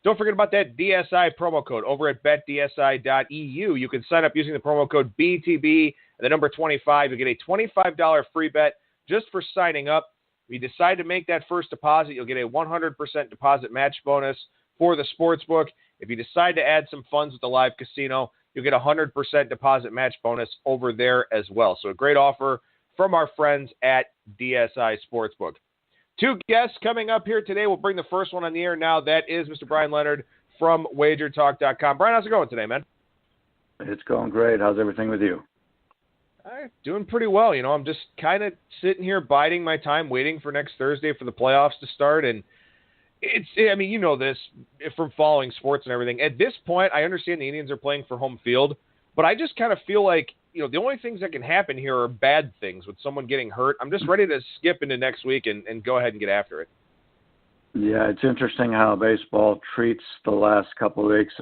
Don't forget about that DSI promo code over at betdsi.eu. You can sign up using the promo code BTB and the number 25. You'll get a $25 free bet just for signing up. If you decide to make that first deposit, you'll get a 100% deposit match bonus for the sportsbook. If you decide to add some funds with the live casino, you'll get a 100% deposit match bonus over there as well. So a great offer from our friends at DSI Sportsbook. Two guests coming up here today. We'll bring the first one on the air now. That is Mr. Bryan Leonard from WagerTalk.com. Bryan, how's it going today, man? It's going great. How's everything with you? Doing pretty well. I'm just kind of sitting here biding my time, waiting for next Thursday for the playoffs to start. And you know this from following sports and everything. At this point, I understand the Indians are playing for home field, but I just kind of feel like, the only things that can happen here are bad things with someone getting hurt. I'm just ready to skip into next week and go ahead and get after it. Yeah, it's interesting how baseball treats the last couple of weeks.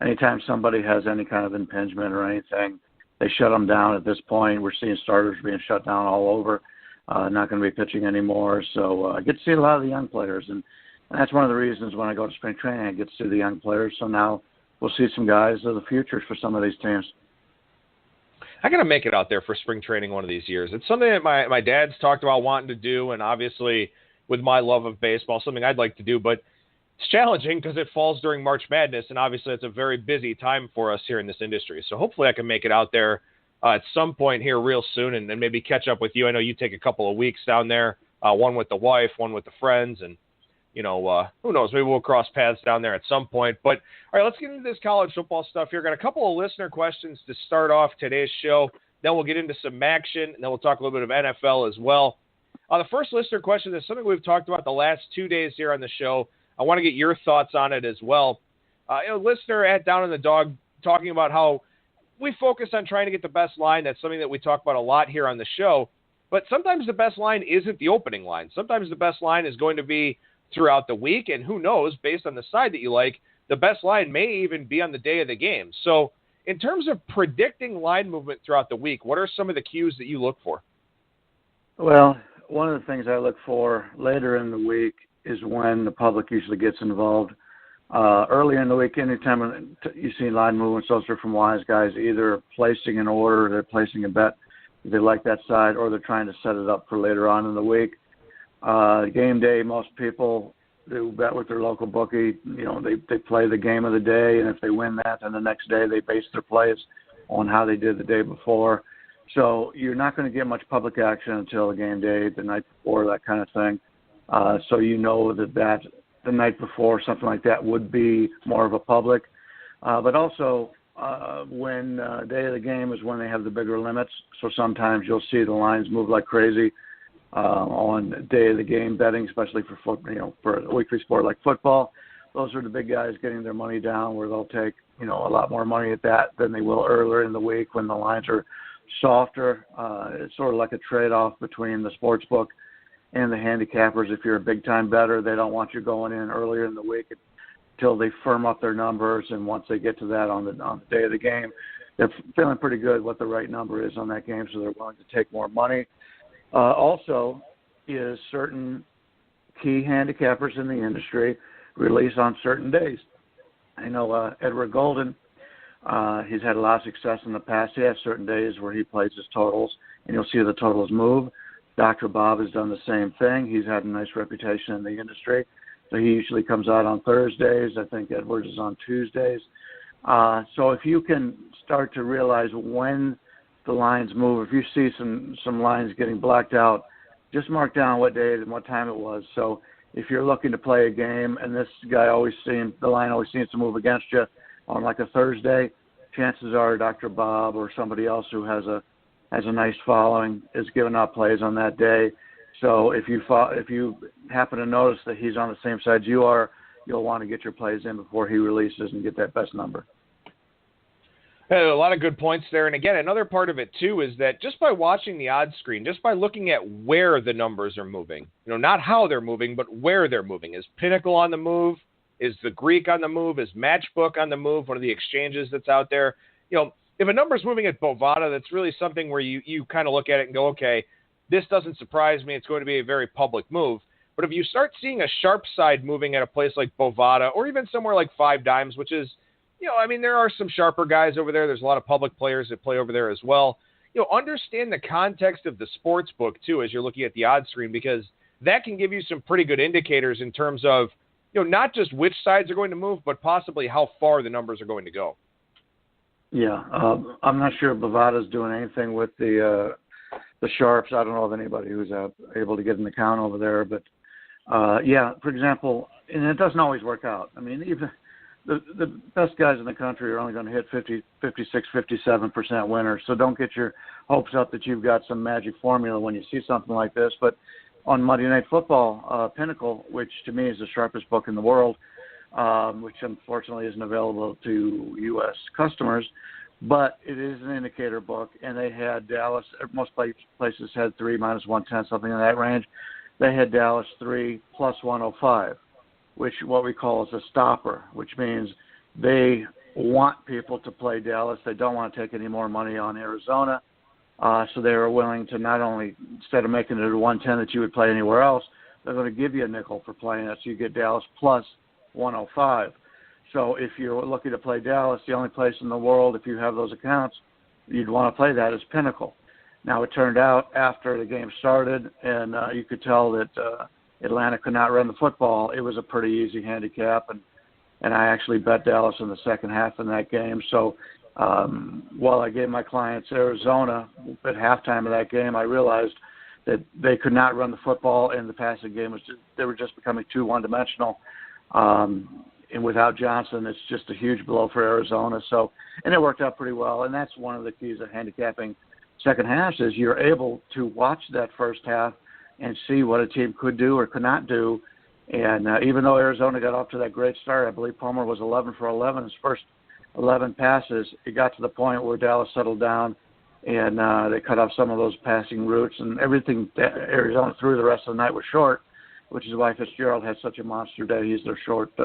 Anytime somebody has any kind of impingement or anything, they shut them down at this point. We're seeing starters being shut down all over, not going to be pitching anymore. So I get to see a lot of the young players, and that's one of the reasons when I go to spring training, I get to see the young players. So now we'll see some guys of the future for some of these teams. I got to make it out there for spring training one of these years. It's something that my dad's talked about wanting to do, and obviously with my love of baseball, something I'd like to do, but it's challenging because it falls during March Madness, and obviously it's a very busy time for us here in this industry. So hopefully I can make it out there at some point here real soon and maybe catch up with you. I know you take a couple of weeks down there, one with the wife, one with the friends, and who knows, maybe we'll cross paths down there at some point. But all right, let's get into this college football stuff here. Got a couple of listener questions to start off today's show. Then we'll get into some action, and then we'll talk a little bit of NFL as well. The first listener question is something we've talked about the last 2 days here on the show. I want to get your thoughts on it as well. Listener at Down in the Dog talking about how we focus on trying to get the best line. That's something that we talk about a lot here on the show. But sometimes the best line isn't the opening line. Sometimes the best line is going to be throughout the week. And who knows, based on the side that you like, the best line may even be on the day of the game. So in terms of predicting line movement throughout the week, what are some of the cues that you look for? Well, one of the things I look for later in the week is when the public usually gets involved. Earlier in the week, anytime you see line movements, those are from wise guys either placing an order, they're placing a bet, they like that side, or they're trying to set it up for later on in the week. Game day, most people do bet with their local bookie. They play the game of the day, and if they win that, then the next day they base their plays on how they did the day before. So you're not going to get much public action until the game day, the night before, that kind of thing. So that the night before, something like that would be more of a public. But also when day of the game is when they have the bigger limits. So sometimes you'll see the lines move like crazy on day of the game betting, especially for for a weekly sport like football. Those are the big guys getting their money down where they'll take a lot more money at that than they will earlier in the week when the lines are softer. It's sort of like a trade-off between the sports book and the handicappers. If you're a big-time bettor, they don't want you going in earlier in the week until they firm up their numbers, and once they get to that on the day of the game, they're feeling pretty good what the right number is on that game, so they're willing to take more money. Also is certain key handicappers in the industry release on certain days. I know Edward Golden, he's had a lot of success in the past. He has certain days where he plays his totals, and you'll see the totals move. Dr. Bob has done the same thing. He's had a nice reputation in the industry. So he usually comes out on Thursdays. I think Edwards is on Tuesdays. So if you can start to realize when the lines move, if you see some lines getting blacked out, just mark down what day and what time it was. So if you're looking to play a game and this guy the line always seems to move against you on like a Thursday, chances are Dr. Bob or somebody else who has a nice following is giving out plays on that day. So if you happen to notice that he's on the same side you are, you'll want to get your plays in before he releases and get that best number. A lot of good points there. And again, another part of it too is that just by watching the odds screen, just by looking at where the numbers are moving, not how they're moving, but where they're moving. Is Pinnacle on the move? Is the Greek on the move? Is Matchbook on the move? One of the exchanges that's out there. If a number's moving at Bovada, that's really something where you kind of look at it and go, okay, this doesn't surprise me. It's going to be a very public move. But if you start seeing a sharp side moving at a place like Bovada or even somewhere like Five Dimes, which is, there are some sharper guys over there. There's a lot of public players that play over there as well. Understand the context of the sports book, too, as you're looking at the odds screen, because that can give you some pretty good indicators in terms of, not just which sides are going to move, but possibly how far the numbers are going to go. Yeah, I'm not sure Bovada's doing anything with the sharps. I don't know of anybody who's able to get an account over there. But, for example, and it doesn't always work out. I mean, even the best guys in the country are only going to hit 50, 56, 57% winners. So don't get your hopes up that you've got some magic formula when you see something like this. But on Monday Night Football, Pinnacle, which to me is the sharpest book in the world, which unfortunately isn't available to U.S. customers, but it is an indicator book, and they had Dallas, most places had 3 minus 110, something in that range. They had Dallas 3 plus 105, which what we call is a stopper, which means they want people to play Dallas. They don't want to take any more money on Arizona. So they were willing to not only, instead of making it a 110 that you would play anywhere else, they're going to give you a nickel for playing it. So you get Dallas plus 105. So if you're looking to play Dallas, the only place in the world, if you have those accounts, you'd want to play that is Pinnacle. Now, it turned out after the game started and you could tell that Atlanta could not run the football, it was a pretty easy handicap. And I actually bet Dallas in the second half in that game. So while I gave my clients Arizona at halftime of that game, I realized that they could not run the football, and the passing game they were just becoming too one-dimensional. And without Johnson, it's just a huge blow for Arizona. So, and it worked out pretty well. And that's one of the keys of handicapping second halves is you're able to watch that first half and see what a team could do or could not do. And even though Arizona got off to that great start, I believe Palmer was 11 for 11 his first 11 passes. It got to the point where Dallas settled down and they cut off some of those passing routes, and everything that Arizona threw the rest of the night was short, which is why Fitzgerald had such a monster day. He's their short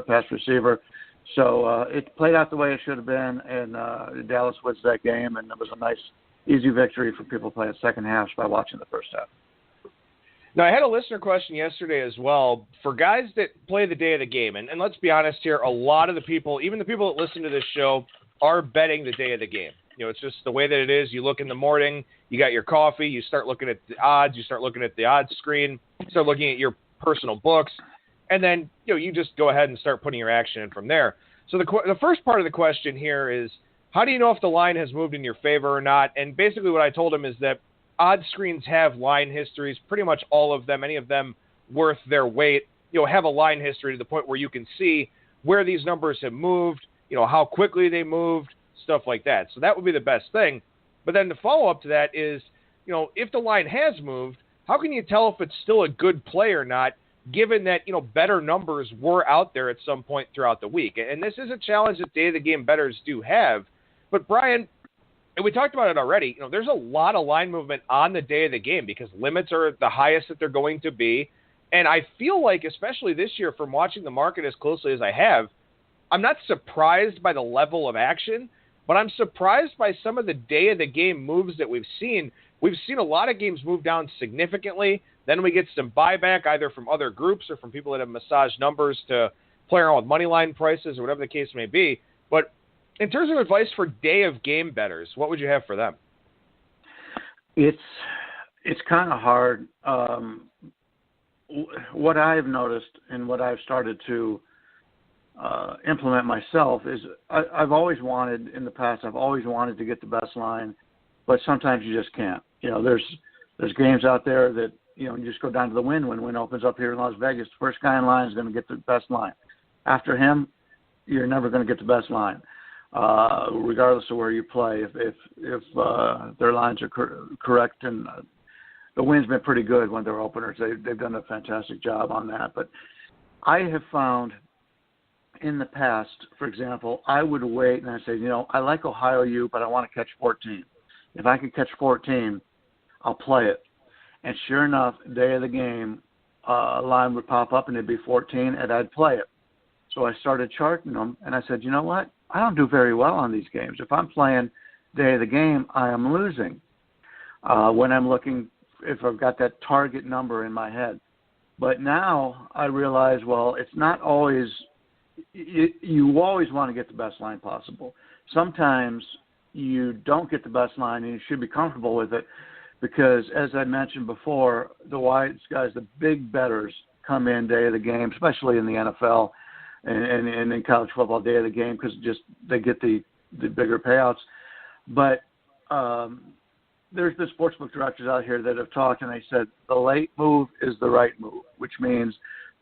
pass receiver. So it played out the way it should have been, and Dallas wins that game, and it was a nice, easy victory for people playing second halves by watching the first half. Now, I had a listener question yesterday as well for guys that play the day of the game. And let's be honest here, a lot of the people, even the people that listen to this show, are betting the day of the game. It's just the way that it is. You look in the morning, you got your coffee, you start looking at the odds, you start looking at the odds screen, you start looking at your personal books, and then you just go ahead and start putting your action in from there. So the first part of the question here is, how do you know if the line has moved in your favor or not? And basically what I told him is that odds screens have line histories, pretty much all of them, any of them worth their weight, have a line history to the point where you can see where these numbers have moved, how quickly they moved, stuff like that. So that would be the best thing. But then the follow-up to that is, if the line has moved, how can you tell if it's still a good play or not, given that, better numbers were out there at some point throughout the week? And this is a challenge that day-of-the-game bettors do have. But, Brian, and we talked about it already, there's a lot of line movement on the day of the game because limits are the highest that they're going to be. And I feel like, especially this year, from watching the market as closely as I have, I'm not surprised by the level of action, but I'm surprised by some of the day of the game moves that we've seen. We've seen a lot of games move down significantly. Then we get some buyback either from other groups or from people that have massaged numbers to play around with money line prices or whatever the case may be. But in terms of advice for day of game bettors, what would you have for them? It's kind of hard. What I've noticed and what I've started to implement myself is I've always wanted in the past. I've always wanted to get the best line, but sometimes you just can't. There's games out there that you just go down to the win. When win opens up here in Las Vegas, the first guy in line is going to get the best line. After him, you're never going to get the best line. Regardless of where you play, if their lines are correct, and the win's been pretty good when they're openers. They've done a fantastic job on that. But I have found in the past, for example, I would wait and I say, I like Ohio U, but I want to catch 14. If I can catch 14, I'll play it. And sure enough, day of the game, a line would pop up and it'd be 14, and I'd play it. So I started charting them, and I said, you know what? I don't do very well on these games. If I'm playing day of the game, I am losing. When I'm looking, if I've got that target number in my head. But now I realize, well, it's not always – you always want to get the best line possible. Sometimes you don't get the best line, and you should be comfortable with it because, as I mentioned before, the wise guys, the big bettors come in day of the game, especially in the NFL and in college football day of the game because just they get the bigger payouts. But there's the sportsbook directors out here that have talked, and they said the late move is the right move, which means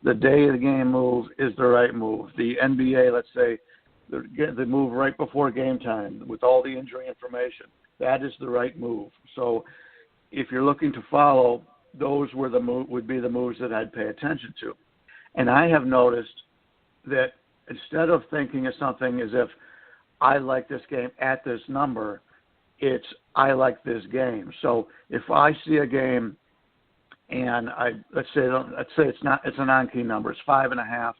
the day of the game move is the right move. The NBA, let's say, the move right before game time with all the injury information, that is the right move. So if you're looking to follow, those were would be the moves that I'd pay attention to. And I have noticed that instead of thinking of something as if I like this game at this number, it's I like this game. So if I see a game and let's say it's a non-key number, it's 5.5,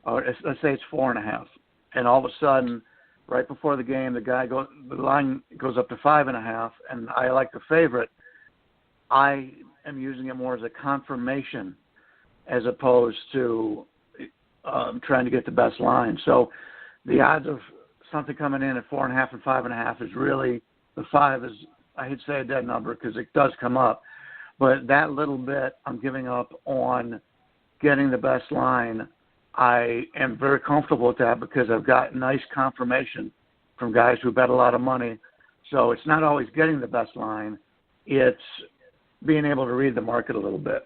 or let's say it's 4.5, and all of a sudden, right before the game, the line goes up to 5.5, and I like the favorite. I am using it more as a confirmation as opposed to trying to get the best line. So the odds of something coming in at 4.5 and 5.5 is really, the 5 is, I hate to say a dead number because it does come up, but that little bit I'm giving up on getting the best line. I am very comfortable with that because I've got nice confirmation from guys who bet a lot of money. So it's not always getting the best line. It's being able to read the market a little bit.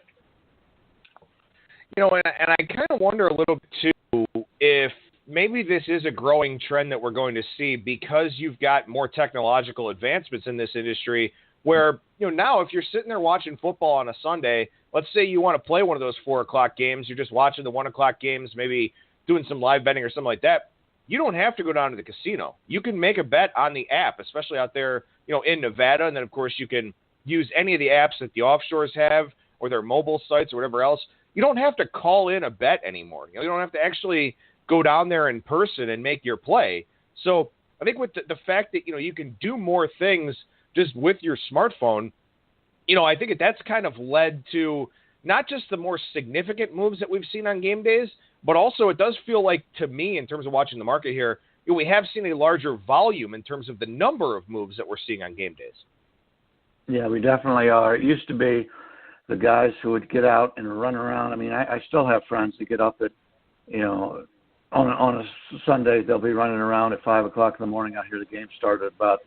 You know, and I kind of wonder a little bit, too, if maybe this is a growing trend that we're going to see because you've got more technological advancements in this industry where, you know, now if you're sitting there watching football on a Sunday, let's say you want to play one of those 4 o'clock games, you're just watching the 1 o'clock games, maybe doing some live betting or something like that. You don't have to go down to the casino. You can make a bet on the app, especially out there, you know, in Nevada. And then, of course, you can use any of the apps that the offshores have or their mobile sites or whatever else. You don't have to call in a bet anymore. You know, you don't have to actually go down there in person and make your play. So I think with the fact that, you know, you can do more things just with your smartphone, you know, I think that's kind of led to not just the more significant moves that we've seen on game days, but also it does feel like, to me, in terms of watching the market here, you know, we have seen a larger volume in terms of the number of moves that we're seeing on game days. Yeah, we definitely are. It used to be the guys who would get out and run around. I mean, I still have friends that get up at, you know, on a Sunday, they'll be running around at 5 o'clock in the morning. I hear the game start at about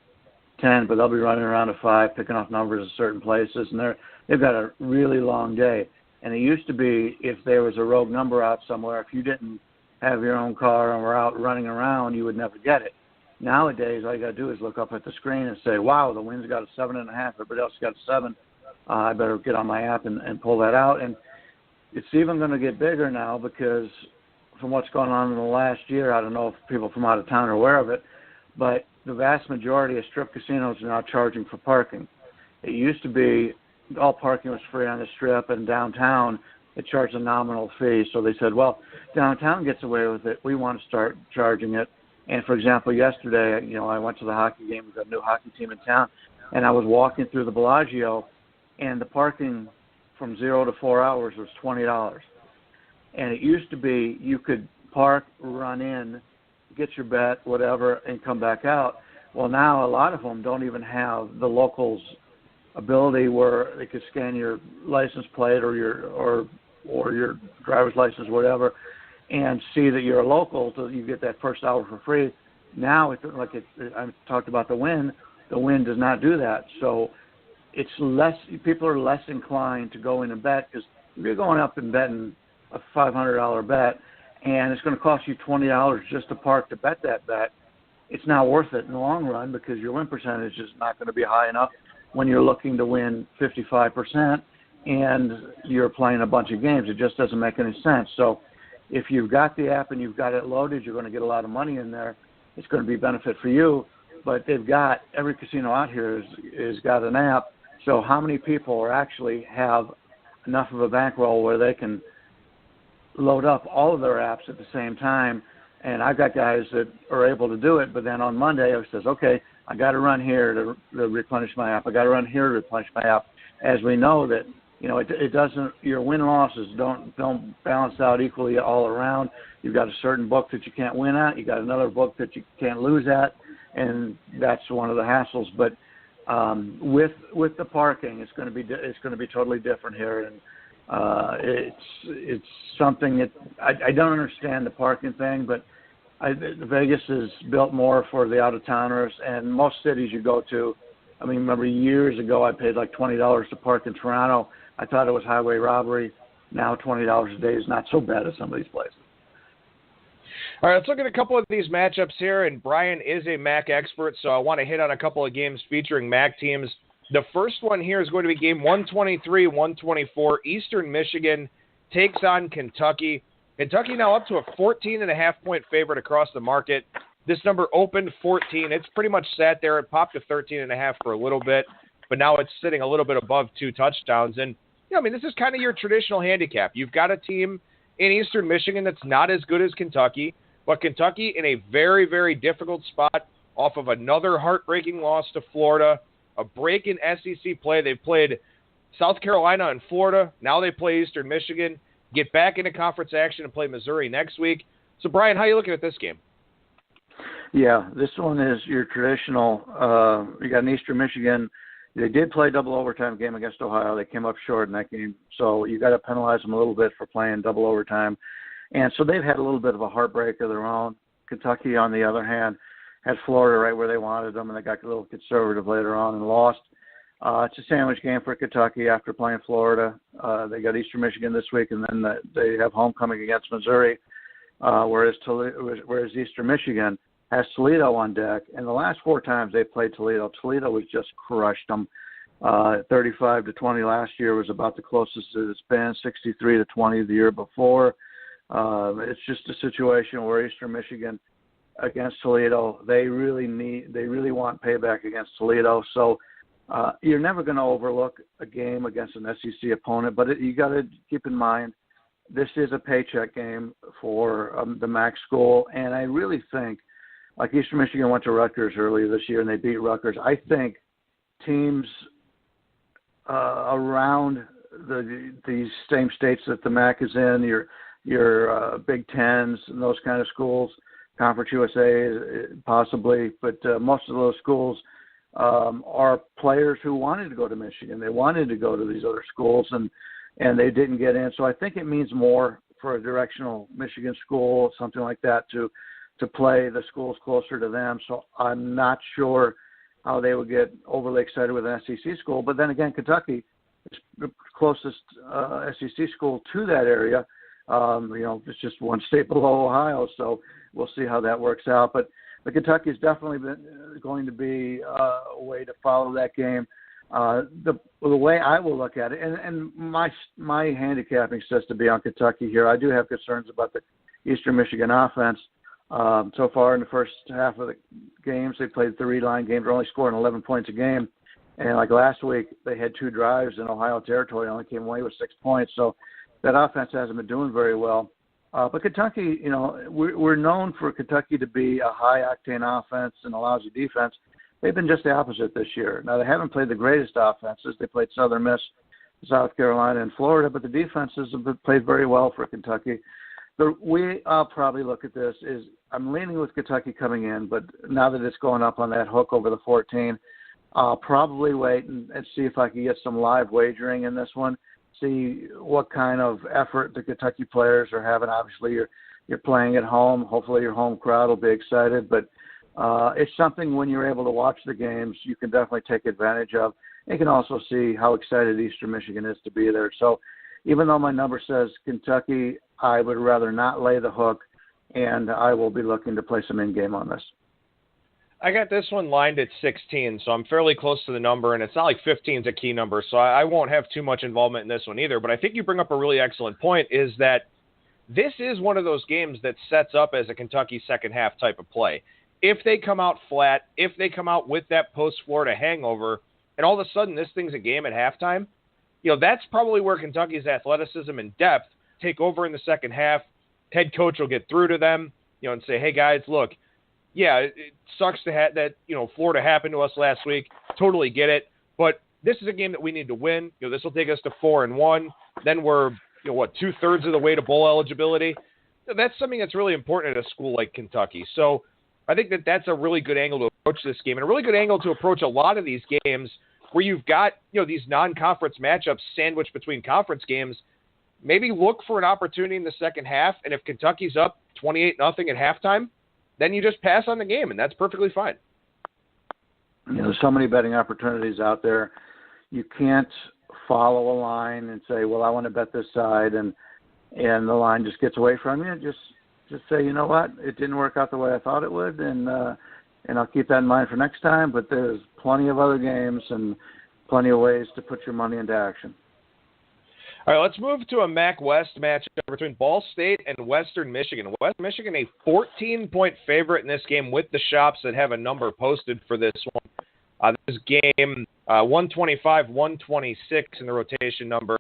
10, but they'll be running around at 5, picking off numbers at certain places, and they've got a really long day. And it used to be if there was a rogue number out somewhere, if you didn't have your own car and were out running around, you would never get it. Nowadays, all you got to do is look up at the screen and say, wow, the wind's got a 7.5, everybody else got a 7. I better get on my app and pull that out. And it's even going to get bigger now because from what's going on in the last year, I don't know if people from out of town are aware of it, but the vast majority of strip casinos are now charging for parking. It used to be all parking was free on the strip, and downtown it charged a nominal fee. So they said, well, downtown gets away with it. We want to start charging it. And, for example, yesterday, you know, I went to the hockey game. We've got a new hockey team in town, and I was walking through the Bellagio, and the parking from 0 to 4 hours was $20. And it used to be you could park, run in, get your bet, whatever, and come back out. Well, now a lot of them don't even have the locals' ability where they could scan your license plate or your driver's license, whatever, and see that you're a local, so you get that first hour for free. Now, I talked about the wind. The wind does not do that, so it's less. People are less inclined to go in and bet because if you're going up and betting a $500 bet, and it's going to cost you $20 just to park to bet that bet, it's not worth it in the long run because your win percentage is not going to be high enough when you're looking to win 55% and you're playing a bunch of games. It just doesn't make any sense. So if you've got the app and you've got it loaded, you're going to get a lot of money in there. It's going to be a benefit for you, but every casino out here is got an app. So how many people actually have enough of a bankroll where they can load up all of their apps at the same time? And I've got guys that are able to do it, but then on Monday I says, okay, I got to run here to replenish my app. I got to run here to replenish my app. As we know that it doesn't. Your win losses don't balance out equally all around. You've got a certain book that you can't win at. You got another book that you can't lose at, and that's one of the hassles. But with the parking, it's going to be totally different here, and it's something that I don't understand the parking thing, but Vegas is built more for the out-of-towners, and most cities you go to. I mean, remember years ago I paid like $20 to park in Toronto. I thought it was highway robbery. Now $20 a day is not so bad at some of these places. All right, let's look at a couple of these matchups here, and Bryan is a MAC expert, so I want to hit on a couple of games featuring MAC teams. The first one here is going to be game 123-124. Eastern Michigan takes on Kentucky. Kentucky now up to a 14.5-point favorite across the market. This number opened 14. It's pretty much sat there. It popped to 13.5 for a little bit, but now it's sitting a little bit above 2 touchdowns. And, this is kind of your traditional handicap. You've got a team in Eastern Michigan that's not as good as Kentucky, but Kentucky in a very, very difficult spot off of another heartbreaking loss to Florida, a break in SEC play. They've played South Carolina and Florida. Now they play Eastern Michigan, get back into conference action and play Missouri next week. So, Bryan, how are you looking at this game? Yeah, this one is your traditional. You got an Eastern Michigan. They did play double overtime game against Ohio. They came up short in that game. So you got to penalize them a little bit for playing double overtime. And so they've had a little bit of a heartbreak of their own. Kentucky, on the other hand, had Florida right where they wanted them, and they got a little conservative later on and lost. It's a sandwich game for Kentucky after playing Florida. They got Eastern Michigan this week, and then they have homecoming against Missouri, whereas Eastern Michigan has Toledo on deck. And the last 4 times they played Toledo was just crushed them. 35-20 last year was about the closest it's been. 63-20 the year before. It's just a situation where Eastern Michigan against Toledo, they really want payback against Toledo. So you're never going to overlook a game against an SEC opponent, but you got to keep in mind this is a paycheck game for the MAC school, and I really think, like Eastern Michigan went to Rutgers earlier this year and they beat Rutgers. I think teams around these same states that the MAC is in, your Big Tens and those kind of schools, Conference USA possibly, but most of those schools are players who wanted to go to Michigan. They wanted to go to these other schools, and they didn't get in. So I think it means more for a directional Michigan school, something like that, to play the schools closer to them. So I'm not sure how they would get overly excited with an SEC school. But then again, Kentucky is the closest SEC school to that area. It's just one state below Ohio, so we'll see how that works out. But Kentucky is definitely going to be a way to follow that game. The way I will look at it, and my handicapping says to be on Kentucky here. I do have concerns about the Eastern Michigan offense. So far in the first half of the games, they played 3-line games. They're only scoring 11 points a game. And like last week, they had 2 drives in Ohio territory, only came away with 6 points. So that offense hasn't been doing very well. But Kentucky, we're known for Kentucky to be a high-octane offense and a lousy defense. They've been just the opposite this year. Now, they haven't played the greatest offenses. They played Southern Miss, South Carolina, and Florida, but the defenses have played very well for Kentucky. The way I'll probably look at this is I'm leaning with Kentucky coming in, but now that it's going up on that hook over the 14, I'll probably wait and see if I can get some live wagering in this one, see what kind of effort the Kentucky players are having. Obviously, you're playing at home. Hopefully your home crowd will be excited, but it's something when you're able to watch the games, you can definitely take advantage of. You can also see how excited Eastern Michigan is to be there. So even though my number says Kentucky, I would rather not lay the hook, and I will be looking to play some in-game on this. I got this one lined at 16, so I'm fairly close to the number, and it's not like 15 is a key number, so I won't have too much involvement in this one either. But I think you bring up a really excellent point, is that this is one of those games that sets up as a Kentucky second half type of play. If they come out flat, if they come out with that post-Florida hangover, and all of a sudden this thing's a game at halftime, that's probably where Kentucky's athleticism and depth take over in the second half. Head coach will get through to them, and say, hey, guys, look, yeah, it sucks to have that, Florida happened to us last week. Totally get it. But this is a game that we need to win. This will take us to 4-1. Then we're, 2/3 of the way to bowl eligibility. That's something that's really important at a school like Kentucky. So I think that that's a really good angle to approach this game, and a really good angle to approach a lot of these games where you've got, these non-conference matchups sandwiched between conference games. Maybe look for an opportunity in the second half, and if Kentucky's up 28-0 at halftime, then you just pass on the game, and that's perfectly fine. There's so many betting opportunities out there. You can't follow a line and say, well, I want to bet this side, and the line just gets away from you. Just say, you know what, it didn't work out the way I thought it would, and I'll keep that in mind for next time. But there's plenty of other games and plenty of ways to put your money into action. All right, let's move to a MAC West matchup between Ball State and Western Michigan. Western Michigan, a 14-point favorite in this game with the shops that have a number posted for this one. This game, 125, 126 in the rotation number.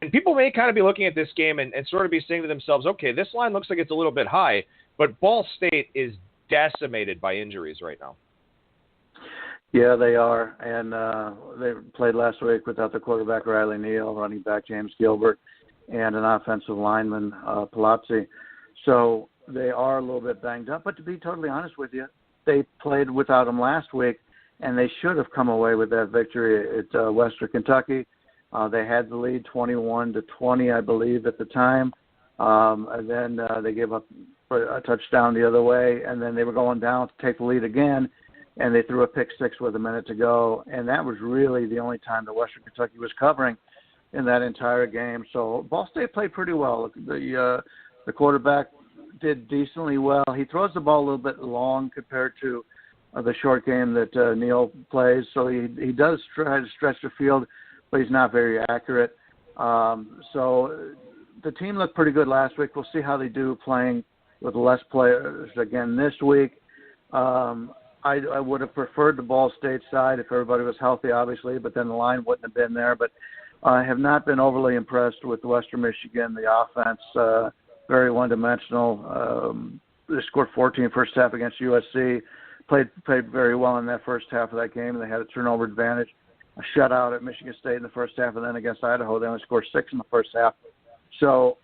And people may kind of be looking at this game and sort of be saying to themselves, okay, this line looks like it's a little bit high, but Ball State is decimated by injuries right now. Yeah, they are, and they played last week without the quarterback Riley Neal, running back James Gilbert, and an offensive lineman, Palazzi. So they are a little bit banged up, but to be totally honest with you, they played without him last week, and they should have come away with that victory at Western Kentucky. They had the lead 21-20, I believe, at the time, and then they gave up a touchdown the other way, and then they were going down to take the lead again, and they threw a pick six with a minute to go, and that was really the only time that Western Kentucky was covering in that entire game. So Ball State played pretty well. The quarterback did decently well. He throws the ball a little bit long compared to the short game that Neal plays, so he does try to stretch the field, but he's not very accurate. So the team looked pretty good last week. We'll see how they do playing with less players again this week. I would have preferred the Ball State side if everybody was healthy, obviously, but then the line wouldn't have been there. But I have not been overly impressed with Western Michigan. The offense, very one-dimensional. They scored 14 first half against USC, played very well in that first half of that game, and they had a turnover advantage. A shutout at Michigan State in the first half, and then against Idaho, they only scored 6 in the first half. So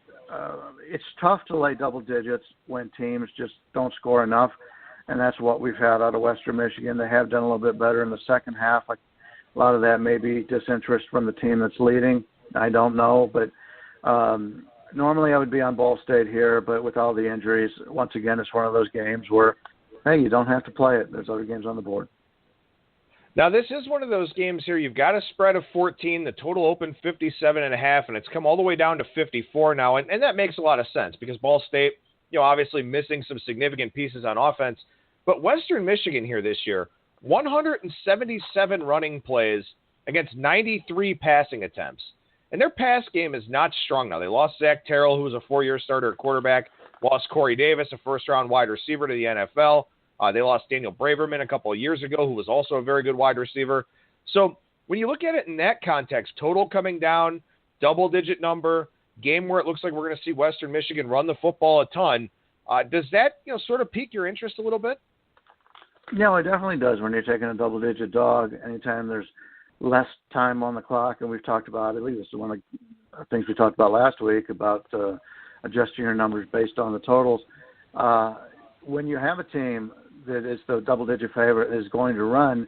it's tough to lay double digits when teams just don't score enough. And that's what we've had out of Western Michigan. They have done a little bit better in the second half. A lot of that may be disinterest from the team that's leading. I don't know. But normally I would be on Ball State here, but with all the injuries, once again, it's one of those games where, hey, you don't have to play it. There's other games on the board. Now, this is one of those games here. You've got a spread of 14. The total opened 57.5, and it's come all the way down to 54 now. And that makes a lot of sense because Ball State, obviously missing some significant pieces on offense. But Western Michigan here this year, 177 running plays against 93 passing attempts. And their pass game is not strong now. They lost Zach Terrell, who was a 4-year starter at quarterback, lost Corey Davis, a first-round wide receiver to the NFL. They lost Daniel Braverman a couple of years ago, who was also a very good wide receiver. So when you look at it in that context, total coming down, double-digit number, game where it looks like we're going to see Western Michigan run the football a ton. Does that, sort of pique your interest a little bit? Yeah, it definitely does when you're taking a double-digit dog. Anytime there's less time on the clock, and we've talked about, I believe this is one of the things we talked about last week about adjusting your numbers based on the totals. When you have a team that is the double-digit favorite is going to run,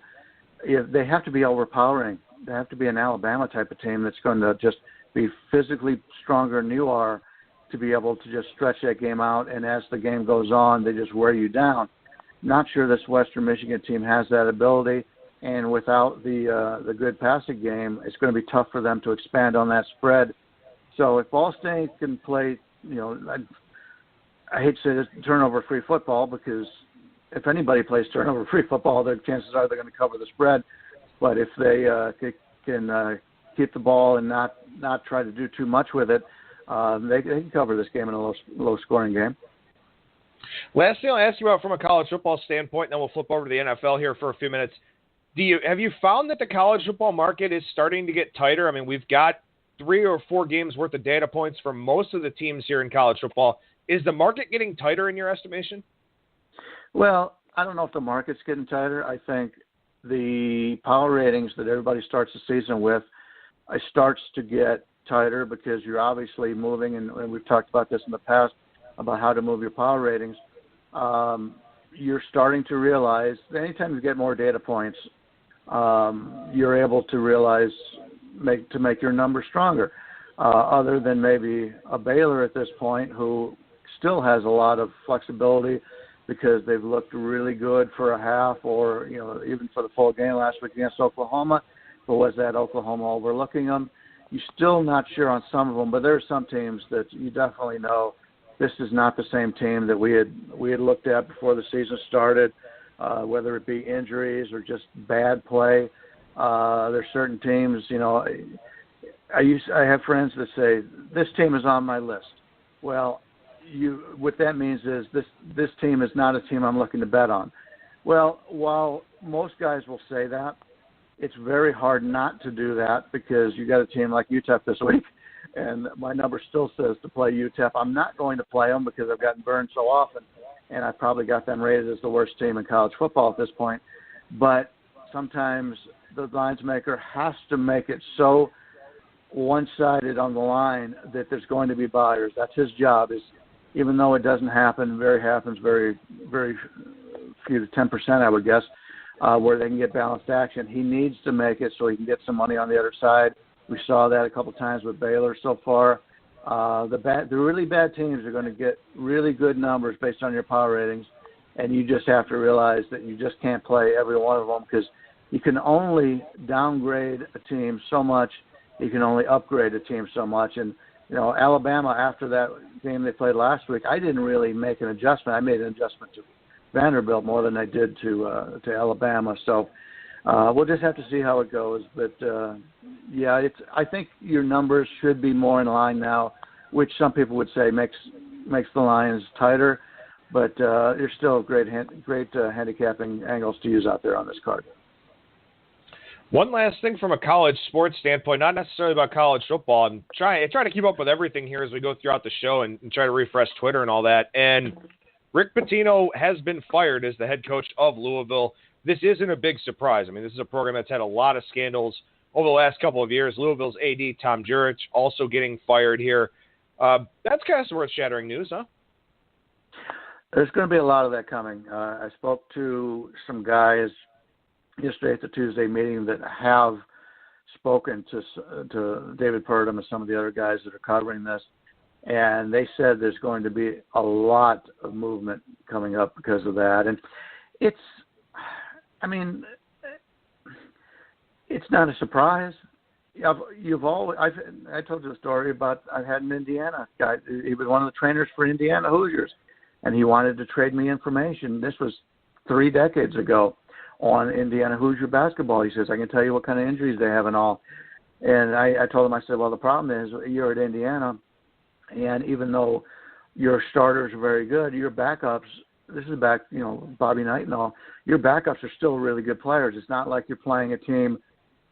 they have to be overpowering. They have to be an Alabama type of team that's going to just be physically stronger than you are to be able to just stretch that game out, and as the game goes on, they just wear you down. Not sure this Western Michigan team has that ability, and without the good passing game, it's going to be tough for them to expand on that spread. So if Ball State can play, I hate to say this, turnover-free football, because if anybody plays turnover-free football, their chances are they're going to cover the spread. But if they can keep the ball and not try to do too much with it, they can cover this game in a low-scoring game. Last thing I'll ask you about from a college football standpoint, and then we'll flip over to the NFL here for a few minutes. Have you found that the college football market is starting to get tighter? I mean, we've got 3 or 4 games worth of data points from most of the teams here in college football. Is the market getting tighter in your estimation? Well, I don't know if the market's getting tighter. I think the power ratings that everybody starts the season with starts to get tighter because you're obviously moving, and we've talked about this in the past, about how to move your power ratings. You're starting to realize that anytime you get more data points, you're able to realize to make your numbers stronger. Other than maybe a Baylor at this point, who still has a lot of flexibility because they've looked really good for a half, or even for the full game last week against Oklahoma. But was that Oklahoma overlooking them? You're still not sure on some of them, but there are some teams that you definitely know this is not the same team that we had looked at before the season started, whether it be injuries or just bad play. There's certain teams, I have friends that say, this team is on my list. Well, what that means is this team is not a team I'm looking to bet on. Well, while most guys will say that, it's very hard not to do that because you got a team like UTEP this week, and my number still says to play UTEP. I'm not going to play them because I've gotten burned so often, and I probably got them rated as the worst team in college football at this point. But sometimes the lines maker has to make it so one-sided on the line that there's going to be buyers. That's his job. Is even though it doesn't happen, happens very, very few to 10%, I would guess, where they can get balanced action. He needs to make it so he can get some money on the other side. We saw that a couple of times with Baylor so far. The really bad teams are going to get really good numbers based on your power ratings, and you just have to realize that you just can't play every one of them because you can only downgrade a team so much. You can only upgrade a team so much. And, Alabama, after that game they played last week, I didn't really make an adjustment. I made an adjustment to Vanderbilt more than I did to Alabama. So we'll just have to see how it goes. But, I think your numbers should be more in line now, which some people would say makes the lines tighter. But there's still great handicapping angles to use out there on this card. One last thing from a college sports standpoint, not necessarily about college football. I'm trying to keep up with everything here as we go throughout the show and try to refresh Twitter and all that. And Rick Pitino has been fired as the head coach of Louisville. This isn't a big surprise. I mean, this is a program that's had a lot of scandals over the last couple of years. Louisville's AD, Tom Jurich, also getting fired here. That's kind of earth-shattering news, huh? There's going to be a lot of that coming. I spoke to some guys yesterday at the Tuesday meeting that have spoken to David Purdom and some of the other guys that are covering this, and they said there's going to be a lot of movement coming up because of that. And it's not a surprise. I told you a story about I had an Indiana guy. He was one of the trainers for Indiana Hoosiers, and he wanted to trade me information. This was 3 decades ago on Indiana Hoosier basketball. He says, I can tell you what kind of injuries they have and all. And I told him, I said, well, the problem is you're at Indiana, and even though your starters are very good, your backups, this is back, Bobby Knight and all, your backups are still really good players. It's not like you're playing a team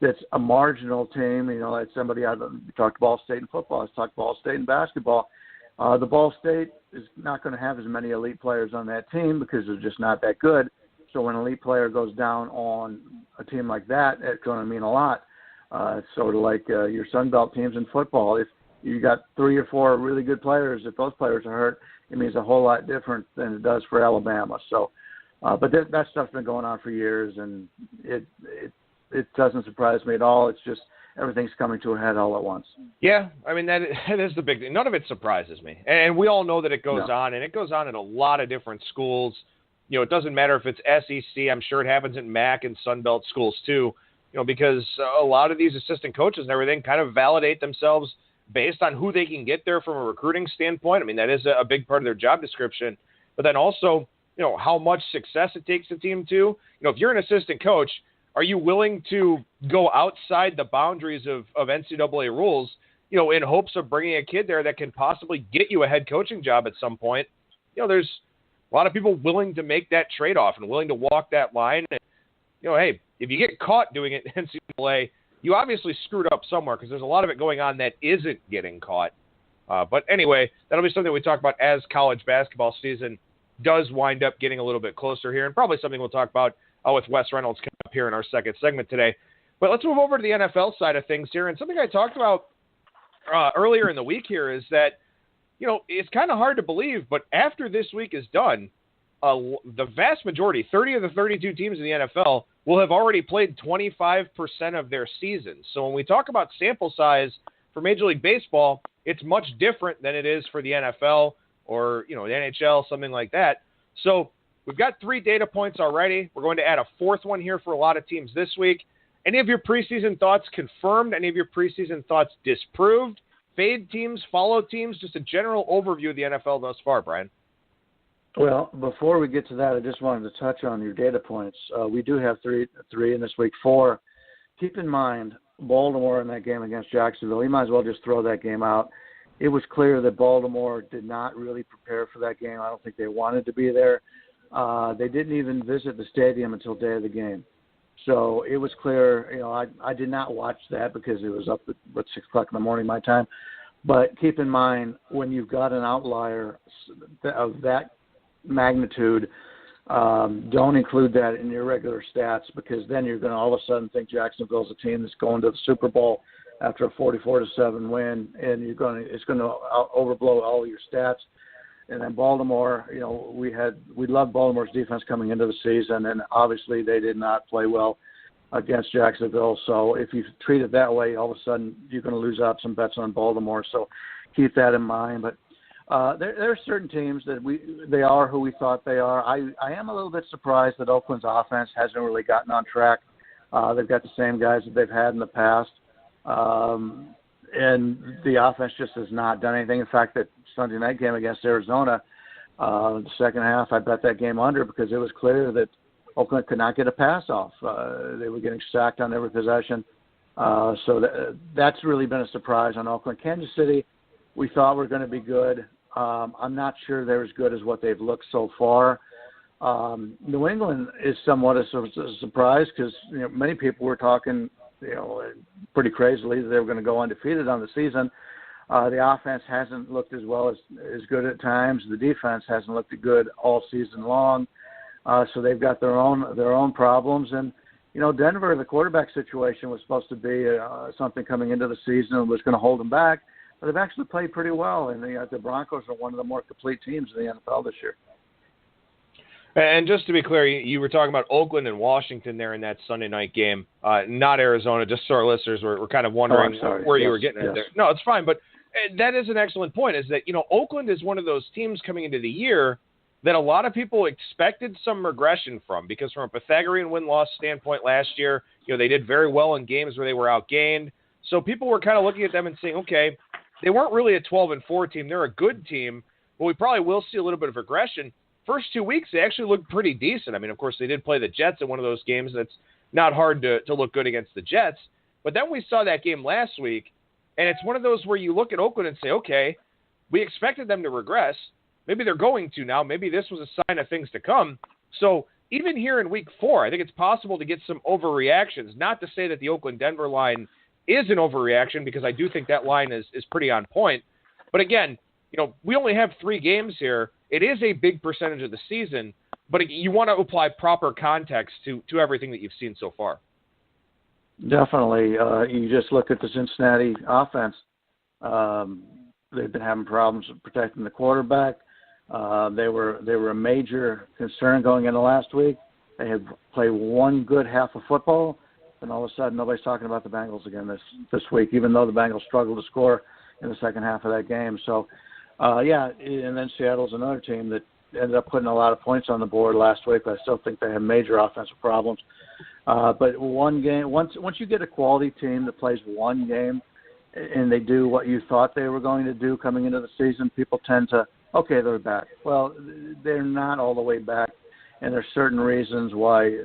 that's a marginal team, like somebody we talked Ball State in football, let's talk Ball State in basketball. The Ball State is not going to have as many elite players on that team because they're just not that good. So when an elite player goes down on a team like that, it's going to mean a lot. It's sort of like your Sun Belt teams in football. If you got 3 or 4 really good players, if those players are hurt, it means a whole lot different than it does for Alabama. So, but that stuff's been going on for years, and it doesn't surprise me at all. It's just everything's coming to a head all at once. Yeah, I mean, that is the big thing. None of it surprises me. And we all know that it goes on, and it goes on at a lot of different schools. It doesn't matter if it's SEC. I'm sure it happens in MAC and Sun Belt schools too, because a lot of these assistant coaches and everything kind of validate themselves based on who they can get there from a recruiting standpoint. I mean, that is a big part of their job description. But then also, how much success it takes a team to. If you're an assistant coach, are you willing to go outside the boundaries of NCAA rules, in hopes of bringing a kid there that can possibly get you a head coaching job at some point? There's a lot of people willing to make that trade-off and willing to walk that line. And, hey, if you get caught doing it in NCAA, you obviously screwed up somewhere because there's a lot of it going on that isn't getting caught. But anyway, that'll be something we talk about as college basketball season does wind up getting a little bit closer here, and probably something we'll talk about with Wes Reynolds coming up here in our second segment today. But let's move over to the NFL side of things here. And something I talked about earlier in the week here is that, it's kind of hard to believe, but after this week is done, the vast majority, 30 of the 32 teams in the NFL, will have already played 25% of their season. So when we talk about sample size for Major League Baseball, it's much different than it is for the NFL or, the NHL, something like that. So we've got 3 data points already. We're going to add a 4th one here for a lot of teams this week. Any of your preseason thoughts confirmed? Any of your preseason thoughts disproved? Fade teams, follow teams, just a general overview of the NFL thus far, Brian. Well, before we get to that, I just wanted to touch on your data points. We do have three in this week, 4. Keep in mind, Baltimore in that game against Jacksonville, you might as well just throw that game out. It was clear that Baltimore did not really prepare for that game. I don't think they wanted to be there. They didn't even visit the stadium until day of the game. So it was clear, I did not watch that because it was up at 6 o'clock in the morning my time. But keep in mind, when you've got an outlier of that magnitude, don't include that in your regular stats, because then you're going to all of a sudden think Jacksonville's a team that's going to the Super Bowl after a 44-7 win, and it's going to overblow all your stats. And then Baltimore, we loved Baltimore's defense coming into the season, and obviously they did not play well against Jacksonville. So if you treat it that way, all of a sudden you're going to lose out some bets on Baltimore. So keep that in mind. But there are certain teams that they are who we thought they are. I am a little bit surprised that Oakland's offense hasn't really gotten on track. They've got the same guys that they've had in the past. And the offense just has not done anything. In fact, that Sunday night game against Arizona, the second half, I bet that game under because it was clear that Oakland could not get a pass off. They were getting sacked on every possession. So that's really been a surprise on Oakland. Kansas City, we thought were going to be good. I'm not sure they're as good as what they've looked so far. New England is somewhat a surprise because many people were talking pretty crazily that they were going to go undefeated on the season. The offense hasn't looked as good at times. The defense hasn't looked good all season long. So they've got their own problems. And Denver, the quarterback situation was supposed to be something coming into the season and was going to hold them back. But they've actually played pretty well, and the Broncos are one of the more complete teams in the NFL this year. And just to be clear, you were talking about Oakland and Washington there in that Sunday night game, not Arizona, just so our listeners were kind of wondering where you were getting at there. No, it's fine, but that is an excellent point, is that, Oakland is one of those teams coming into the year that a lot of people expected some regression from, because from a Pythagorean win-loss standpoint last year, they did very well in games where they were outgained. So people were kind of looking at them and saying, okay, they weren't really a 12-4 team. They're a good team, but we probably will see a little bit of regression. First 2 weeks, they actually looked pretty decent. I mean, of course, they did play the Jets in one of those games. That's not hard to look good against the Jets. But then we saw that game last week, and it's one of those where you look at Oakland and say, okay, we expected them to regress. Maybe they're going to now. Maybe this was a sign of things to come. So even here in week 4, I think it's possible to get some overreactions. Not to say that the Oakland-Denver line is an overreaction, because I do think that line is pretty on point. But again, we only have 3 games here. It is a big percentage of the season, but you want to apply proper context to everything that you've seen so far. Definitely. You just look at the Cincinnati offense. They've been having problems protecting the quarterback. They were a major concern going into last week. They had played one good half of football, and all of a sudden nobody's talking about the Bengals again this week, even though the Bengals struggled to score in the second half of that game. So, and then Seattle's another team that ended up putting a lot of points on the board last week, but I still think they have major offensive problems. But one game, once you get a quality team that plays one game and they do what you thought they were going to do coming into the season, people tend to, okay, they're back. Well, they're not all the way back, and there's certain reasons why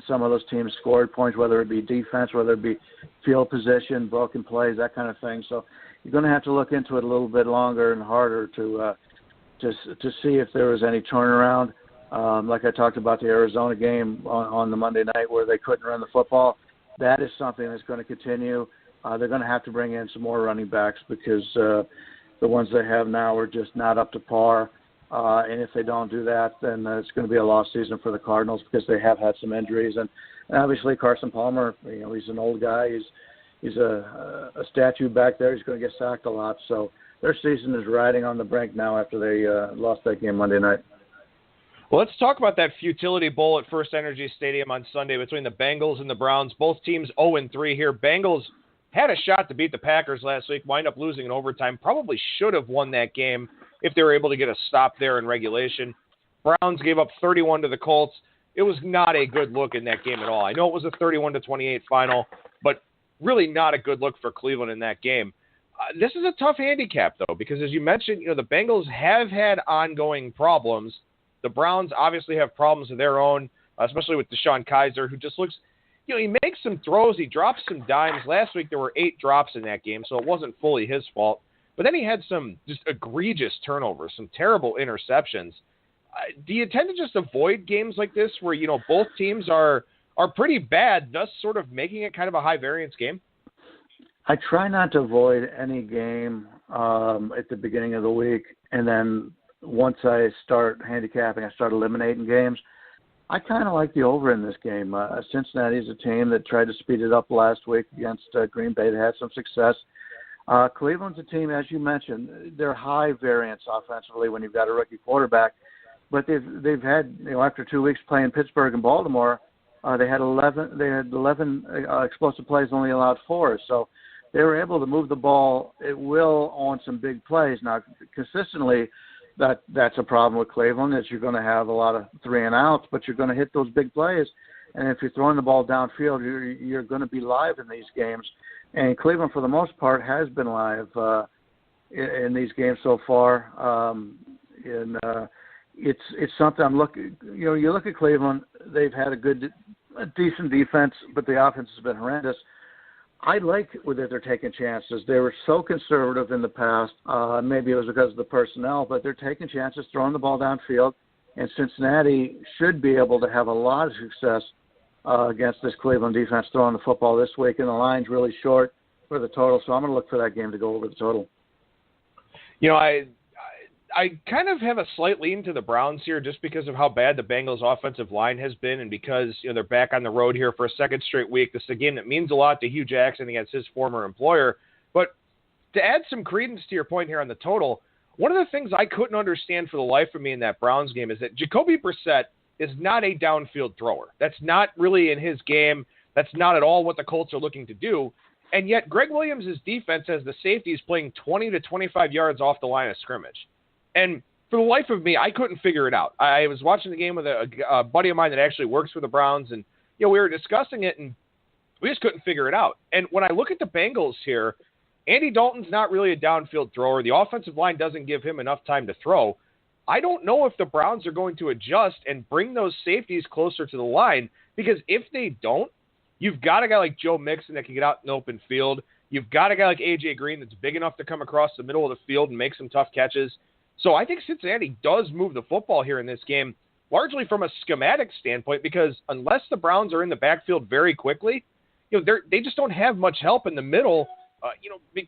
some of those teams scored points, whether it be defense, whether it be field position, broken plays, that kind of thing. So you're going to have to look into it a little bit longer and harder to see if there was any turnaround. Like I talked about the Arizona game on the Monday night where they couldn't run the football. That is something that's going to continue. They're going to have to bring in some more running backs because the ones they have now are just not up to par. And if they don't do that, then it's going to be a lost season for the Cardinals because they have had some injuries. And obviously Carson Palmer, he's an old guy. He's a statue back there. He's going to get sacked a lot. So their season is riding on the brink now after they lost that game Monday night. Well, let's talk about that Futility Bowl at First Energy Stadium on Sunday between the Bengals and the Browns. Both teams 0-3 here. Bengals had a shot to beat the Packers last week, wind up losing in overtime. Probably should have won that game if they were able to get a stop there in regulation. Browns gave up 31 to the Colts. It was not a good look in that game at all. I know it was a 31-28 final, but really not a good look for Cleveland in that game. This is a tough handicap, though, because as you mentioned, the Bengals have had ongoing problems. The Browns obviously have problems of their own, especially with DeShone Kizer, who just looks, he makes some throws, he drops some dimes. Last week there were 8 drops in that game, so it wasn't fully his fault. But then he had some just egregious turnovers, some terrible interceptions. Do you tend to just avoid games like this where, both teams are pretty bad, thus sort of making it kind of a high-variance game? I try not to avoid any game at the beginning of the week, and then once I start handicapping, I start eliminating games. I kind of like the over in this game. Cincinnati's a team that tried to speed it up last week against Green Bay. They had some success. Cleveland's a team, as you mentioned, they're high variance offensively when you've got a rookie quarterback. But they've had, after 2 weeks playing Pittsburgh and Baltimore, they had 11 explosive plays, only allowed 4. So they were able to move the ball at will on some big plays. Now, consistently, that's a problem with Cleveland, is you're going to have a lot of 3 and outs, but you're going to hit those big plays. And if you're throwing the ball downfield, you're going to be live in these games. And Cleveland, for the most part, has been live in these games so far. It's something I'm looking. You look at Cleveland; they've had a decent defense, but the offense has been horrendous. I like that they're taking chances. They were so conservative in the past. Maybe it was because of the personnel, but they're taking chances, throwing the ball downfield. And Cincinnati should be able to have a lot of success against this Cleveland defense throwing the football this week. And the line's really short for the total, so I'm going to look for that game to go over the total. I kind of have a slight lean to the Browns here just because of how bad the Bengals offensive line has been, and because they're back on the road here for a second straight week. This is a game that means a lot to Hugh Jackson against his former employer. But to add some credence to your point here on the total, one of the things I couldn't understand for the life of me in that Browns game is that Jacoby Brissett is not a downfield thrower. That's not really in his game. That's not at all what the Colts are looking to do. And yet Greg Williams' defense has the safeties playing 20 to 25 yards off the line of scrimmage. And for the life of me, I couldn't figure it out. I was watching the game with a buddy of mine that actually works for the Browns, and we were discussing it, and we just couldn't figure it out. And when I look at the Bengals here, Andy Dalton's not really a downfield thrower. The offensive line doesn't give him enough time to throw. I don't know if the Browns are going to adjust and bring those safeties closer to the line, because if they don't, you've got a guy like Joe Mixon that can get out in the open field. You've got a guy like A.J. Green that's big enough to come across the middle of the field and make some tough catches. So I think Cincinnati does move the football here in this game, largely from a schematic standpoint, because unless the Browns are in the backfield very quickly, they just don't have much help in the middle,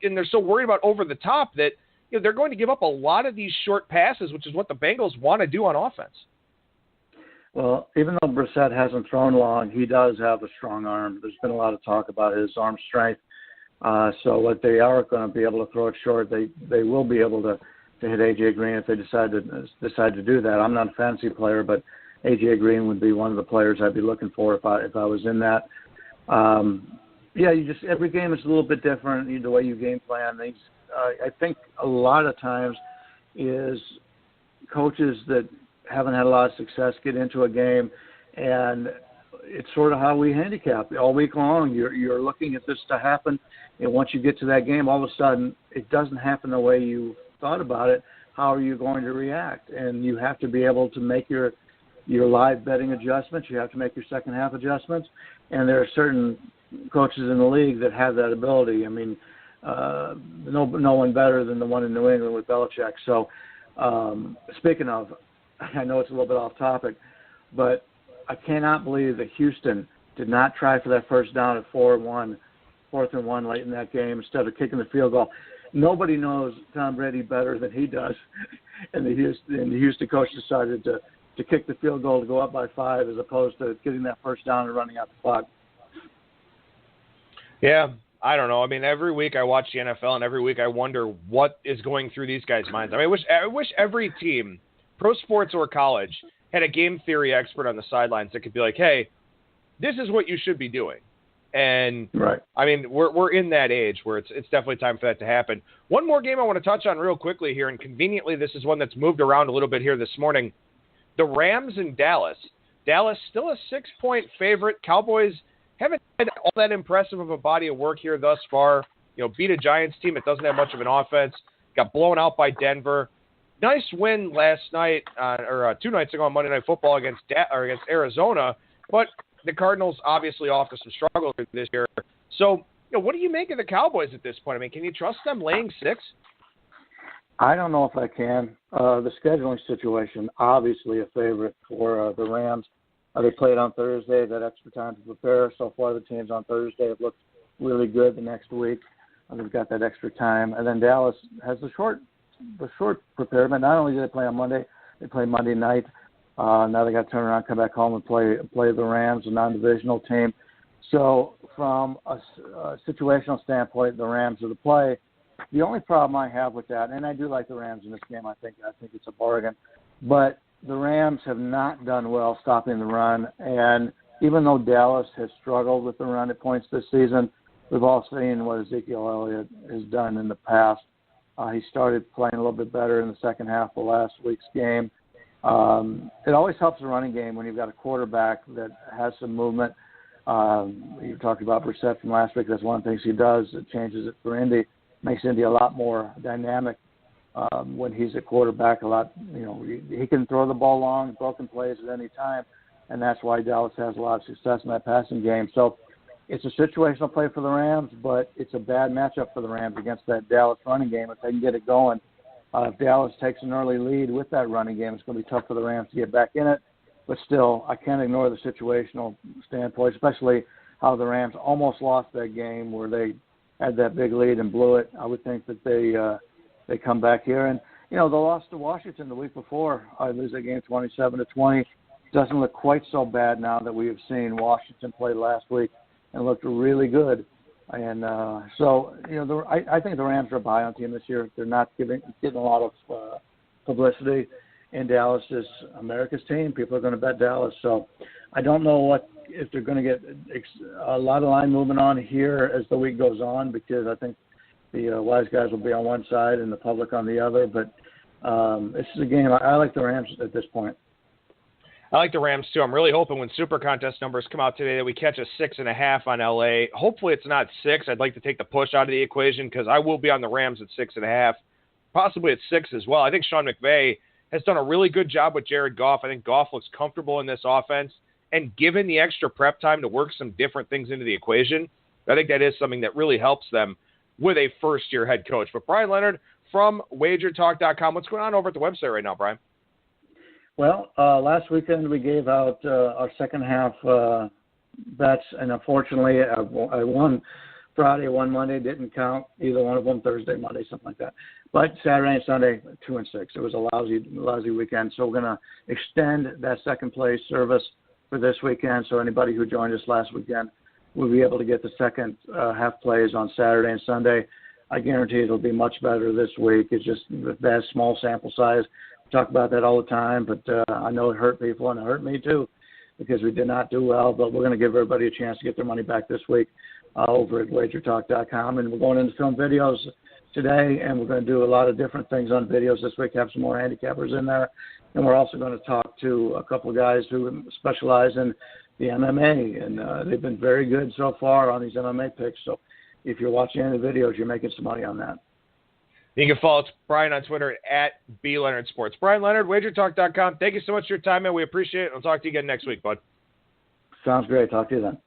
and they're so worried about over the top that they're going to give up a lot of these short passes, which is what the Bengals want to do on offense. Well, even though Brissett hasn't thrown long, he does have a strong arm. There's been a lot of talk about his arm strength. So what they are going to be able to throw it short, they will be able to hit A.J. Green if they decide to do that. I'm not a fantasy player, but A.J. Green would be one of the players I'd be looking for if I was in that. Every game is a little bit different, the way you game plan. I think a lot of times is coaches that haven't had a lot of success get into a game, and it's sort of how we handicap all week long. You're looking at this to happen, and once you get to that game, all of a sudden it doesn't happen the way you thought about it. How are you going to react? And you have to be able to make your live betting adjustments. You have to make your second half adjustments. And there are certain coaches in the league that have that ability. I mean, no one better than the one in New England with Belichick. So speaking of, I know it's a little bit off topic, but I cannot believe that Houston did not try for that first down at 4th and 1 late in that game instead of kicking the field goal. nobody knows Tom Brady better than he does. And the Houston coach decided to kick the field goal to go up by 5 as opposed to getting that first down and running out the clock. Yeah, I don't know. I mean, every week I watch the NFL, and every week I wonder what is going through these guys' minds. I mean, I wish every team, pro sports or college, had a game theory expert on the sidelines that could be like, hey, this is what you should be doing. And, right. I mean, we're in that age where it's definitely time for that to happen. One more game I want to touch on real quickly here, and conveniently this is one that's moved around a little bit here this morning. The Rams in Dallas. Dallas still a 6-point favorite. Cowboys haven't had all that impressive of a body of work here thus far. Beat a Giants team that doesn't have much of an offense. Got blown out by Denver. Nice win last night, or 2 nights ago on Monday Night Football against Arizona. But the Cardinals obviously off to some struggle this year. So, what do you make of the Cowboys at this point? I mean, can you trust them laying 6? I don't know if I can. The scheduling situation, obviously a favorite for the Rams. They played on Thursday, that extra time to prepare. So far, the teams on Thursday have looked really good the next week. They've got that extra time. And then Dallas has the short preparation. Not only do they play on Monday, they play Monday night. Now they got to turn around, come back home and play the Rams, a non-divisional team. So from a situational standpoint, the Rams are the play. The only problem I have with that, and I do like the Rams in this game, I think it's a bargain, but the Rams have not done well stopping the run. And even though Dallas has struggled with the run at points this season, we've all seen what Ezekiel Elliott has done in the past. He started playing a little bit better in the second half of last week's game. It always helps the running game when you've got a quarterback that has some movement. You talked about Brissett from last week. That's one of the things he does. It changes it for Indy, makes Indy a lot more dynamic when he's a quarterback. He can throw the ball long, broken plays at any time, and that's why Dallas has a lot of success in that passing game. So it's a situational play for the Rams, but it's a bad matchup for the Rams against that Dallas running game if they can get it going. If Dallas takes an early lead with that running game, it's going to be tough for the Rams to get back in it. But still, I can't ignore the situational standpoint, especially how the Rams almost lost that game where they had that big lead and blew it. I would think that they come back here. And, they lost to Washington the week before. I lose that game 27-20. Doesn't look quite so bad now that we have seen Washington play last week and looked really good. And I think the Rams are a buy-on team this year. They're not getting a lot of publicity. And Dallas is America's team. People are going to bet Dallas. So I don't know if they're going to get a lot of line movement on here as the week goes on, because I think the wise guys will be on one side and the public on the other. But this is a game. I like the Rams at this point. I like the Rams, too. I'm really hoping when Super Contest numbers come out today that we catch a 6.5 on L.A. Hopefully it's not 6. I'd like to take the push out of the equation because I will be on the Rams at 6.5, possibly at 6 as well. I think Sean McVay has done a really good job with Jared Goff. I think Goff looks comfortable in this offense. And given the extra prep time to work some different things into the equation, I think that is something that really helps them with a first-year head coach. But Bryan Leonard from WagerTalk.com. What's going on over at the website right now, Bryan? Well, last weekend we gave out our second half bets, and unfortunately I won Friday, won Monday, didn't count either one of them, Thursday, Monday, something like that. But Saturday and Sunday, 2-6. It was a lousy weekend, so we're going to extend that second place service for this weekend. So anybody who joined us last weekend will be able to get the second half plays on Saturday and Sunday. I guarantee it'll be much better this week. It's just that small sample size. Talk about that all the time, but I know it hurt people, and it hurt me too, because we did not do well. But we're going to give everybody a chance to get their money back this week over at WagerTalk.com. And we're going into film videos today, and we're going to do a lot of different things on videos this week, have some more handicappers in there. And we're also going to talk to a couple of guys who specialize in the MMA, and they've been very good so far on these MMA picks. So if you're watching any of the videos, you're making some money on that. You can follow Bryan on Twitter at BLeonardSports. Bryan Leonard, WagerTalk.com. Thank you so much for your time, man. We appreciate it. I'll talk to you again next week, bud. Sounds great. Talk to you then.